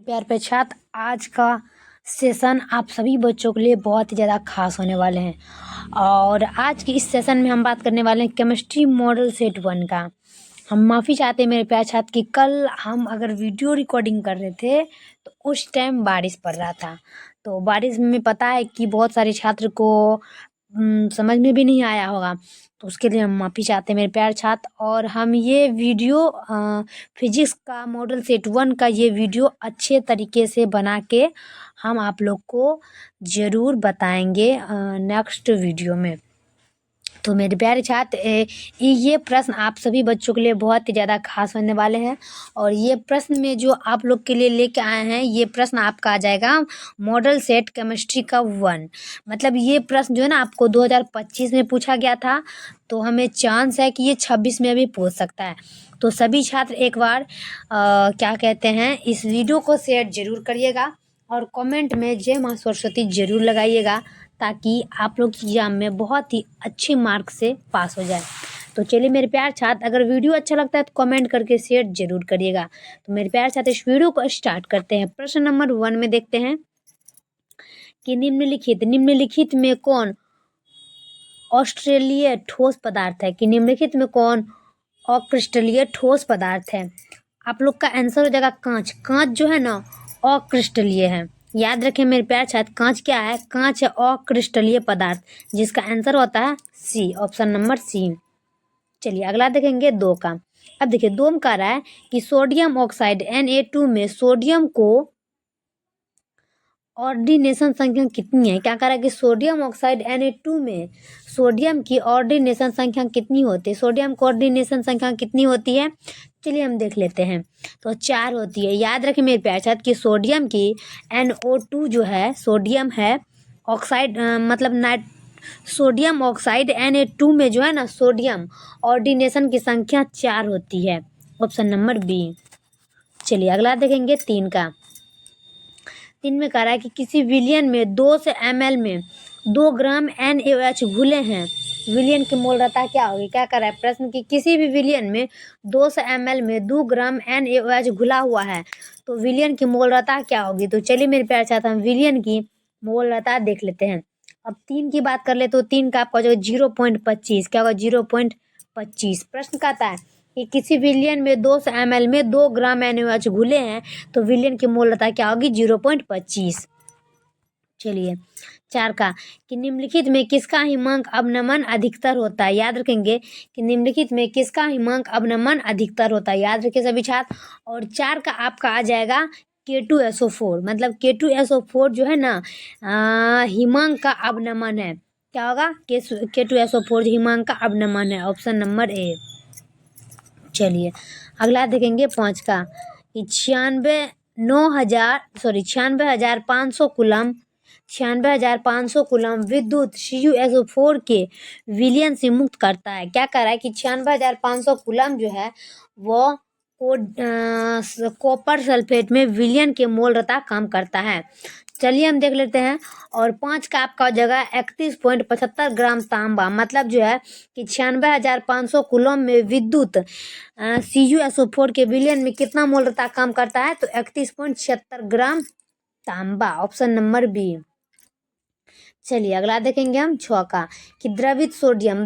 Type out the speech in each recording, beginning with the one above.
प्यार पे छात्र, आज का सेशन आप सभी बच्चों के लिए बहुत ही ज़्यादा खास होने वाले हैं। और आज की इस सेशन में हम बात करने वाले हैं केमिस्ट्री मॉडल सेट 1 का। हम माफ़ी चाहते हैं मेरे प्यार छात्र कि कल हम अगर वीडियो रिकॉर्डिंग कर रहे थे तो उस टाइम बारिश पड़ रहा था। तो बारिश में पता है कि बहुत सारे छात्र को समझ में भी नहीं आया होगा, तो उसके लिए हम माफ़ी चाहते हैं मेरे प्यार छात्र। और हम ये वीडियो फिजिक्स का मॉडल सेट 1 का ये वीडियो अच्छे तरीके से बना के हम आप लोग को ज़रूर बताएंगे नेक्स्ट वीडियो में। तो मेरे प्यारे छात्र, ये प्रश्न आप सभी बच्चों के लिए बहुत ही ज़्यादा खास होने वाले हैं। और ये प्रश्न में जो आप लोग के लिए लेके आए हैं, ये प्रश्न आपका आ जाएगा मॉडल सेट केमिस्ट्री का 1। मतलब ये प्रश्न जो है ना आपको 2025 में पूछा गया था, तो हमें चांस है कि ये 26 में भी पूछ सकता है। तो सभी छात्र एक बार क्या कहते हैं, इस वीडियो को शेयर जरूर करिएगा और कमेंट में जय माँ सरस्वती जरूर लगाइएगा, ताकि आप लोग एग्जाम में बहुत ही अच्छे मार्क्स से पास हो जाए। तो चलिए मेरे प्यार छात्र, अगर वीडियो अच्छा लगता है तो कमेंट करके शेयर जरूर करिएगा। तो मेरे प्यार छात्र, इस वीडियो को स्टार्ट करते हैं। प्रश्न नंबर 1 में देखते हैं कि निम्नलिखित में कौन ऑस्ट्रेलीय ठोस पदार्थ है। कि निम्नलिखित में कौन अक्रिस्टलीय ठोस पदार्थ है। आप लोग का आंसर हो जाएगा कांच। कांच जो है ना अक्रिस्टलीय है। याद रखें मेरे प्यार छात्र, कांच क्या है? कांच है अक्रिस्टलीय पदार्थ, जिसका आंसर होता है सी, ऑप्शन नंबर सी। चलिए अगला देखेंगे 2 का। अब देखिए 2 में कह रहा है कि सोडियम ऑक्साइड Na2 में सोडियम को ऑर्डिनेशन संख्या कितनी है। क्या कह रहा है कि सोडियम ऑक्साइड Na2 में सोडियम की ऑर्डिनेशन संख्या कितनी होती है। सोडियम की ऑर्डिनेशन संख्या कितनी होती है, चलिए हम देख लेते हैं। तो 4 होती है। याद रखें मेरे प्यारे छात्र कि सोडियम की NO2 जो है, सोडियम है ऑक्साइड, मतलब सोडियम ऑक्साइड Na2 में जो है ना सोडियम ऑर्डिनेशन की संख्या 4 होती है, ऑप्शन नंबर बी। चलिए अगला देखेंगे 3 का। 3 में कह रहा है कि किसी विलियन में 2 से ml में 2 ग्राम NaOH घुले हैं, विलियन की मोलरता क्या होगी। क्या कर रहा है प्रश्न की किसी भी विलियन में 2 से ml में 2 ग्राम NaOH घुला हुआ है, तो विलियन की मोलरता क्या होगी। तो चलिए मेरे प्यारे छात्र, हम विलियन की मोलरता देख लेते हैं। अब 3 की बात कर ले तो 3 का आपका जो 0.25 क्या होगा, 0.25। प्रश्न कहता है कि किसी विलियन में 2 से ml में 2 ग्राम NaOH घुले हैं, तो विलियन की मोलरता क्या होगी, 0.25। चलिए 4 का कि निम्नलिखित में किसका हिमांक अवनमन अधिकतर होता है। याद रखेंगे कि निम्नलिखित में किसका हिमांक अवनमन अधिकतर होता है, याद रखिए सभी छात्र। और 4 का आपका आ जाएगा K2SO4। मतलब K2SO4 जो है ना हिमांक का अवनमन है। क्या होगा, K2SO4 हिमांक का अवनमन है, ऑप्शन नंबर ए। चलिए अगला देखेंगे 5 का कि 96,500 कूलम 96,500 कूलम विद्युत CuSO4 के विलयन से मुक्त करता है। क्या कह रहा है कि 96,500 कूलम जो है वो कॉपर सल्फेट में विलयन के मोलरता काम करता है। चलिए हम देख लेते हैं। और 5 का आपका जगह 31.75 ग्राम तांबा। मतलब जो है कि 96,500 कूलम में विद्युत CuSO4 के विलयन में कितना मोलरता काम करता है, तो 31.76 ग्राम तांबा, ऑप्शन नंबर बी। चलिए अगला देखेंगे हम 6 का कि द्रवित सोडियम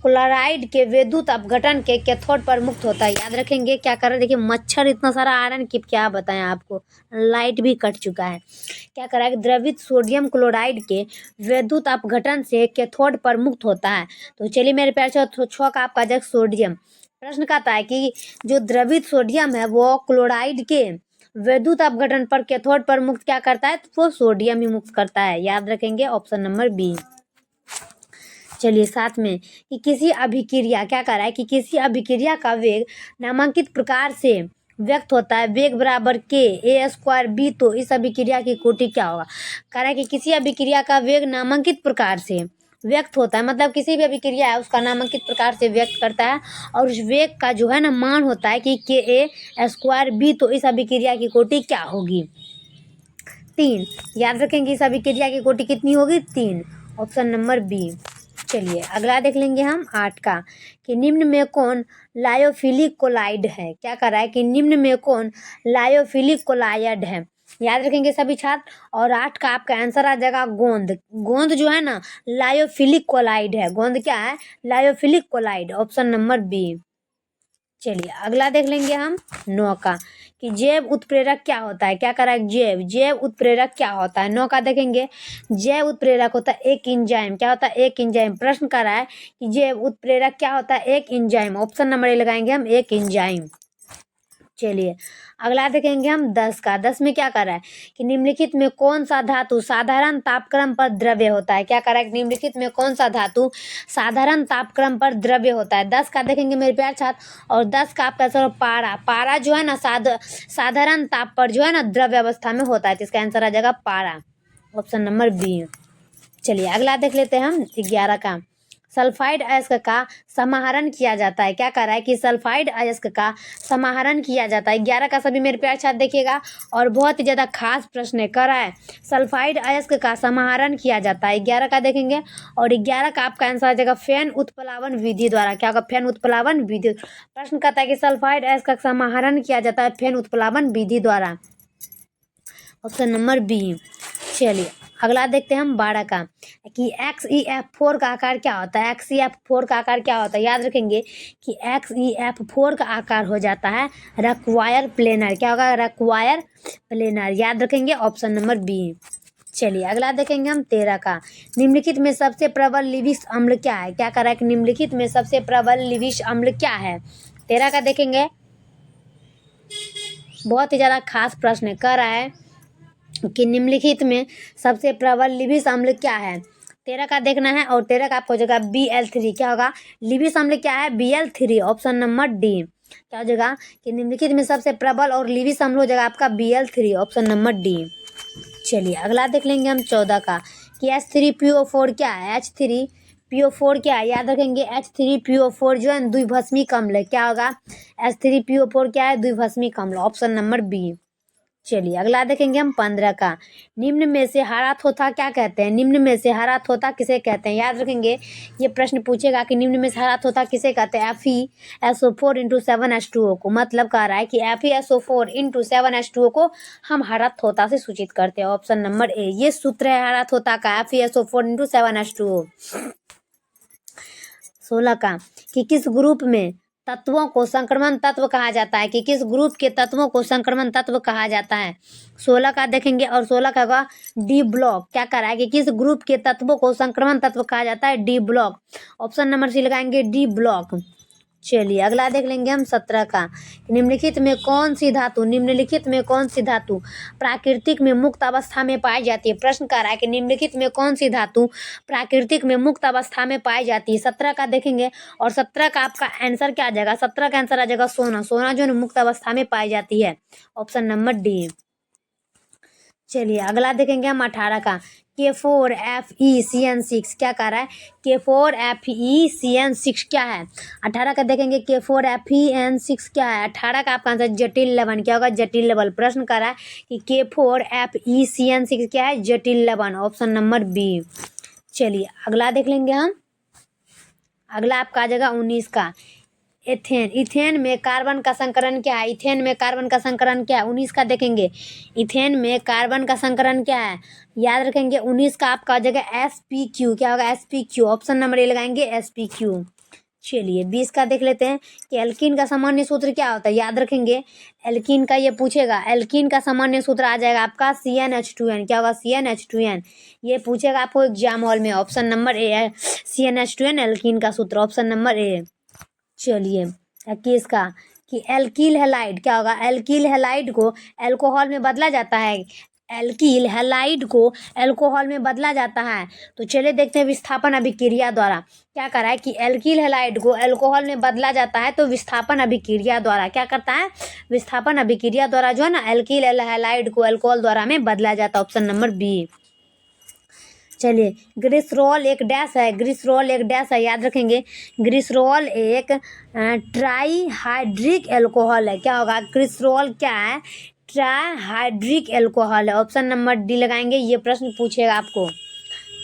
क्लोराइड के विद्युत अपघटन के कैथोड पर मुक्त होता है। याद रखेंगे क्या कर रहे हैं, देखिए मच्छर इतना सारा आ रहा है कि क्या बताएं आपको, लाइट भी कट चुका है। क्या कर रहा है कि द्रवित सोडियम क्लोराइड के विद्युत अपघटन से कैथोड पर मुक्त होता है। तो चलिए मेरे प्यार 6 का आपका जग सोडियम। प्रश्न कहता है कि जो द्रवित सोडियम है वो क्लोराइड के विद्युत अपघटन पर कैथोड पर मुक्त क्या करता है, तो वो सोडियम ही मुक्त करता है। याद रखेंगे ऑप्शन नंबर बी। चलिए 7 में कि किसी अभिक्रिया, क्या कर रहा है कि किसी अभिक्रिया का वेग नामांकित प्रकार से व्यक्त होता है, वेग बराबर K(A²B), तो इस अभिक्रिया की कोटि क्या होगा। कह रहा है कि किसी अभिक्रिया का वेग नामांकित प्रकार से व्यक्त होता है, मतलब किसी भी अभिक्रिया है उसका नामांकित प्रकार से व्यक्त करता है, और उस वेग का जो है ना मान होता है कि Ka²B, तो इस अभिक्रिया की कोटि क्या होगी, 3। याद रखेंगे इस अभिक्रिया की कोटि कितनी होगी, 3, ऑप्शन नंबर बी। चलिए अगला देख लेंगे हम 8 का, कि निम्न में कौन लायोफिलिक कोलाइड है। क्या कर रहा है कि निम्न में कौन लायोफिलिक कोलाइड है, याद रखेंगे सभी छात्र। और 8 का आपका आंसर आ जाएगा गोंद। गोंद जो है ना लायोफिलिक कोलाइड है। गोंद क्या है, lyophilic colloid, option number B. चलिए अगला देख लेंगे हम 9 का, कि जैव उत्प्रेरक क्या होता है। क्या करा है, जैव उत्प्रेरक क्या होता है। 9 का देखेंगे, जैव उत्प्रेरक होता है एक इंजाइम। क्या होता है, एक इंजाइम। प्रश्न कर रहा है कि जैव उत्प्रेरक क्या होता है, एक इंजाइम। ऑप्शन नंबर ए लगाएंगे हम, एक इंजाइम। चलिए अगला देखेंगे हम 10 का। 10 में क्या कर रहा है कि निम्नलिखित में कौन सा धातु साधारण तापक्रम पर द्रव्य होता है। क्या कर रहा है, निम्नलिखित में कौन सा धातु साधारण तापक्रम पर द्रव्य होता है। 10 का देखेंगे मेरे प्यारे छात्र, और 10 का आपका आंसर पारा। पारा जो है ना साधारण ताप पर जो है ना द्रव्य अवस्था में होता है, तो इसका आंसर आ जाएगा पारा, ऑप्शन नंबर बी। चलिए अगला देख लेते हैं हम 11 का, सल्फाइड अयस्क का समाहरण किया जाता है। क्या कर रहा है कि सल्फाइड अयस्क का समाहरण किया जाता है। 11 का सभी मेरे प्यारे छात्र देखिएगा, और बहुत ही ज़्यादा खास प्रश्न कर रहा है, सल्फाइड अयस्क का समाहरण किया जाता है। 11 का देखेंगे, और 11 का आपका आंसर आ जाएगा फैन उत्प्लावन विधि द्वारा। क्या होगा, फैन उत्प्लावन विधि। प्रश्न कहता है कि सल्फाइड अयस्क का समाहरण किया जाता है फैन उत्प्लावन विधि द्वारा, ऑप्शन नंबर बी। चलिए अगला देखते हैं हम 12 का, कि XeF4 का आकार क्या होता है। XeF4 का आकार क्या होता है, याद रखेंगे कि XeF4 का आकार हो जाता है रक्वायर प्लेनर। क्या होगा, रक्वायर प्लेनर, याद रखेंगे, ऑप्शन नंबर बी। चलिए अगला देखेंगे हम 13 का, निम्नलिखित में सबसे प्रबल लिविश अम्ल क्या है। क्या कर रहा है कि निम्नलिखित में सबसे प्रबल लिविश अम्ल क्या है। 13 का देखेंगे, बहुत ही ज़्यादा खास प्रश्न कर रहा है कि निम्नलिखित में सबसे प्रबल लिविश अम्ल क्या है। 13 का देखना है, और 13 का आपको हो जाएगा Bl3। क्या होगा, लिविश अम्ल क्या है, Bl3, ऑप्शन नंबर डी। क्या हो जाएगा कि निम्नलिखित में सबसे प्रबल और लिविश अम्ल हो जाएगा आपका Bl3, ऑप्शन नंबर डी। चलिए अगला देख लेंगे हम 14 का, कि H3PO4 क्या है। H3PO4 क्या है, याद रखेंगे, H3PO4 जो है द्विभस्मिक अम्ल है। क्या होगा, H3PO4 क्या है, द्विभस्मिक अम्ल, ऑप्शन नंबर बी। चलिए अगला देखेंगे हम 15 का, निम्न में से हरा थोथा क्या कहते हैं। निम्न में से हरा थोथा किसे कहते हैं, याद रखेंगे, ये प्रश्न पूछेगा कि निम्न में से हरा थोथा किसे कहते हैं। FeSO4 × 7H2O को, मतलब कह रहा है कि FeSO4 × 7H2O को हम हरा थोथा से सूचित करते हैं, ऑप्शन नंबर ए। ये सूत्र है हरा थोथा का, FeSO4 × 7H2O। 16 का, कि किस ग्रुप में तत्वों को संक्रमण तत्व कहा जाता है। कि किस ग्रुप के तत्वों को संक्रमण तत्व कहा जाता है। 16 का देखेंगे, और 16 का होगा डी ब्लॉक। क्या कह रहा है कि किस ग्रुप के तत्वों को संक्रमण तत्व कहा जाता है, D block, option number C लगाएंगे, डी ब्लॉक। चलिए अगला देख लेंगे हम 17 का, निम्नलिखित में कौन सी धातु प्राकृतिक में मुक्त अवस्था में पाई जाती है। प्रश्न कर रहा है कि निम्नलिखित में कौन सी धातु प्राकृतिक में मुक्त अवस्था में पाई जाती है। 17 का देखेंगे, और 17 का आपका आंसर क्या आ जाएगा, 17 का आंसर आ जाएगा सोना। सोना जो है मुक्त अवस्था में पाई जाती है, ऑप्शन नंबर डी। चलिए अगला देखेंगे हम 18 का, K4FeCN6 क्या कह रहा है, K4FeCN6 क्या है। 18 का देखेंगे, K4FeN6 क्या है। 18 का आपका आंसर जटिल लवण। क्या होगा, जटिल लवण। प्रश्न कर रहा है कि K4FeCN6 क्या है, जटिल लवण, ऑप्शन नंबर बी। चलिए अगला देख लेंगे हम, अगला आपका आ जाएगा 19 का, इथेन में कार्बन का संकरण क्या है। इथेन में कार्बन का संकरण क्या है, 19 का देखेंगे, इथेन में कार्बन का संकरण क्या है, याद रखेंगे। 19 का आपका आ जाएगा sp3। क्या होगा, sp3, ऑप्शन नंबर ए लगाएंगे, sp3। चलिए 20 का देख लेते हैं, कि एल्कीन का सामान्य सूत्र क्या होता है। याद रखेंगे, एल्कीन का ये पूछेगा, एल्कीन का सामान्य सूत्र आ जाएगा आपका CnH2n। क्या होगा, CnH2n, ये पूछेगा आपको एग्जाम हॉल में, ऑप्शन नंबर ए है CnH2n, एल्कीन का सूत्र, ऑप्शन नंबर ए। चलिए 21 का, कि एल्कील हैलाइड क्या होगा, एल्कील हैलाइड को अल्कोहल में बदला जाता है। एल्कील हैलाइड को अल्कोहल में बदला जाता है, तो चलिए देखते हैं विस्थापन अभिक्रिया द्वारा। क्या कर रहा है कि एल्कील हैलाइड को अल्कोहल में बदला जाता है, तो विस्थापन अभिक्रिया द्वारा क्या करता है, विस्थापन अभिक्रिया द्वारा जो है ना एल्कील हैलाइड को अल्कोहल द्वारा में बदला जाता है, ऑप्शन नंबर बी। चलिए ग्लिसरॉल एक डैश है, ग्लिसरॉल एक डैश है, याद रखेंगे, ग्लिसरॉल एक ट्राईहाइड्रिक एल्कोहल है। क्या होगा, ग्लिसरॉल क्या है, ट्राईहाइड्रिक एल्कोहल है, ऑप्शन नंबर डी लगाएंगे, ये प्रश्न पूछेगा आपको।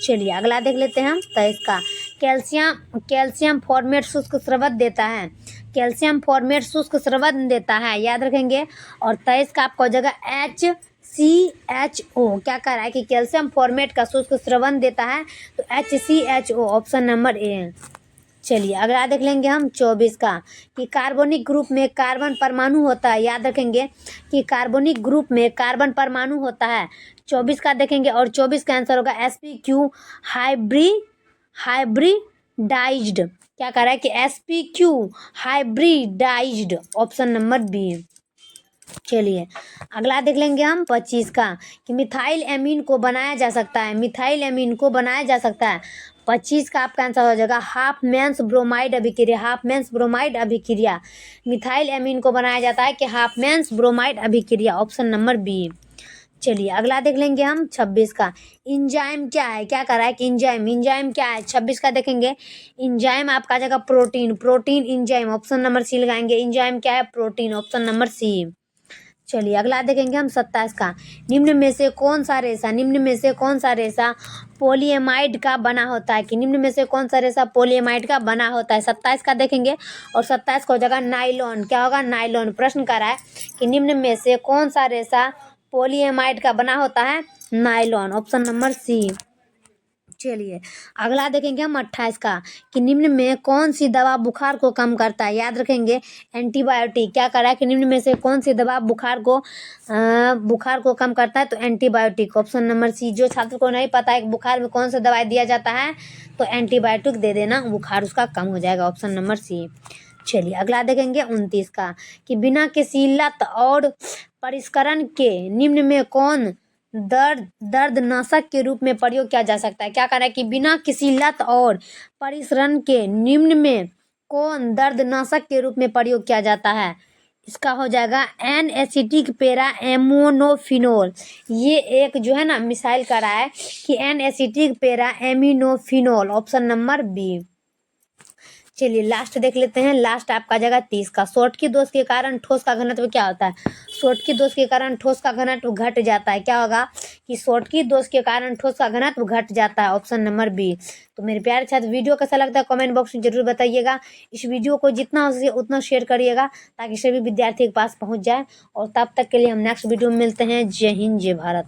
चलिए अगला देख लेते हैं हम 23 का, कैल्शियम कैल्शियम फॉर्मेट शुष्क स्रवत देता है, कैल्शियम फॉर्मेट शुष्क स्रवत देता है, याद रखेंगे। और 23 का आपका हो जाएगा HCHO, क्या कह रहा है कि कैल्शियम फॉर्मेट का शुष्क स्रवण देता है, तो HCHO ऑप्शन नंबर ए। चलिए अगला देख लेंगे हम 24 का, कि कार्बनिक ग्रुप में कार्बन परमाणु होता है, याद रखेंगे कि कार्बनिक ग्रुप में कार्बन परमाणु होता है। 24 का देखेंगे और 24 का आंसर होगा sp3 हाइब्रिडाइज्ड, क्या कह रहा है कि sp3 hybridised option number B. चलिए अगला देख लेंगे हम 25 का, कि मिथाइल एमीन को बनाया जा सकता है, मिथाइल एमीन को बनाया जा सकता है। 25 का आपका आंसर हो जाएगा हाफमैन्स ब्रोमाइड अभिक्रिया, हाफमैन्स ब्रोमाइड अभिक्रिया, मिथाइल एमीन को बनाया जाता है कि हाफमैन्स ब्रोमाइड अभिक्रिया, ऑप्शन नंबर बी। चलिए अगला देख लेंगे हम 26 का, इंजाइम क्या है, क्या कर रहा है कि इंजाइम क्या है। 26 का देखेंगे, इंजाइम आपका आ जाएगा protein, protein enzyme, option number C लगाएंगे। इंजाइम क्या है, प्रोटीन, ऑप्शन नंबर सी। चलिए अगला देखेंगे हम 27 का, निम्न में से कौन सा रेशा पोलीएमाइड का बना होता है, कि निम्न में से कौन सा रेशा पोलीएमाइड का बना होता है। 27 का देखेंगे और 27 का हो जाएगा नाइलॉन, क्या होगा, नाइलॉन। प्रश्न कर रहा है कि निम्न में से कौन सा रेशा पोलीएमाइड का बना होता है, नाइलॉन, ऑप्शन नंबर सी। चलिए अगला देखेंगे हम 28 का, कि निम्न में कौन सी दवा बुखार को कम करता है, याद रखेंगे एंटीबायोटिक, क्या कर रहा है कि निम्न में से कौन सी दवा बुखार को कम करता है, तो एंटीबायोटिक, ऑप्शन नंबर सी। जो छात्र को नहीं पता है कि बुखार में कौन सा दवाई दिया जाता है, तो एंटीबायोटिक दे देना, बुखार उसका कम हो जाएगा, ऑप्शन नंबर सी। चलिए अगला देखेंगे 29 का, कि बिना किसी लत और परिष्करण के निम्न में कौन दर्दनाशक के रूप में प्रयोग किया जा सकता है, क्या कह रहा है कि बिना किसी लत और परिश्रम के निम्न में कौन दर्दनाशक के रूप में प्रयोग किया जाता है। इसका हो जाएगा एन एसिटिक पेरा एमोनोफिनोल, ये एक जो है ना मिसाइल का रहा है कि एन एसिटिक पेरा एमिनोफिनोल, ऑप्शन नंबर बी। चलिए लास्ट देख लेते हैं, लास्ट आपका जगह 30 का, शॉर्टकी दोष के कारण ठोस का घनत्व क्या होता है। शॉर्टकी दोष के कारण ठोस का घनत्व घट जाता है, क्या होगा कि शॉर्टकी दोष के कारण ठोस का घनत्व घट जाता है, ऑप्शन नंबर बी। तो मेरे प्यारे छात्र वीडियो कैसा लगता है कमेंट बॉक्स में जरूर बताइएगा। इस वीडियो को जितना हो सके उतना शेयर करिएगा ताकि सभी विद्यार्थी के पास पहुँच जाए। और तब तक के लिए हम नेक्स्ट वीडियो में मिलते हैं। जय हिंद, जय भारत।